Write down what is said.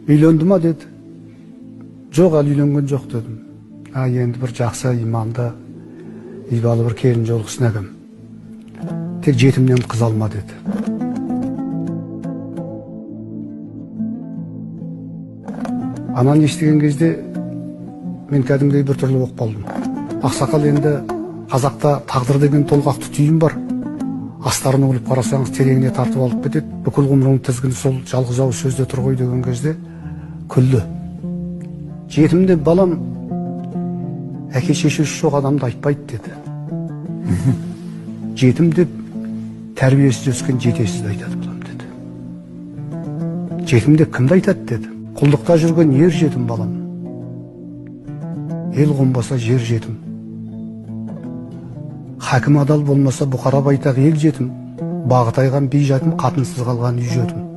Үйленді ма деді. Жоқ, әлі үйленген жоқ дедім. Енді бір жақсы иманды, ибалы бір келін жолғысын әкем. Тек жетімнен қыз алма деді. Ананы естіген кезде мен кәдімгідей бір түрлі болып қалдым. Ақсақал, енді қазақта тағдыр деген толғақты түйін бар. Астарына өліп қарасаңыз тереңіне тартып алып кетеді. Бүкіл ғұмырың тізгіні сол жалғыз ауыз сөзде тұр ғой деген кезде күлді. Жетім деп балам, әке шешесі жоқ адамды айтпайды деді. Жетім деп тәрбиесіз өскен жетесізді айтады балам деді. Жетім деп кімді айтады деді. Құлдықта жүрген ер жетім балам. Ел қонбаса жер жетім. Хакім адал болмаса бұқара байтақ ел жетім. Бағы тайған би жетім, қатынсыз қалған үй жетім.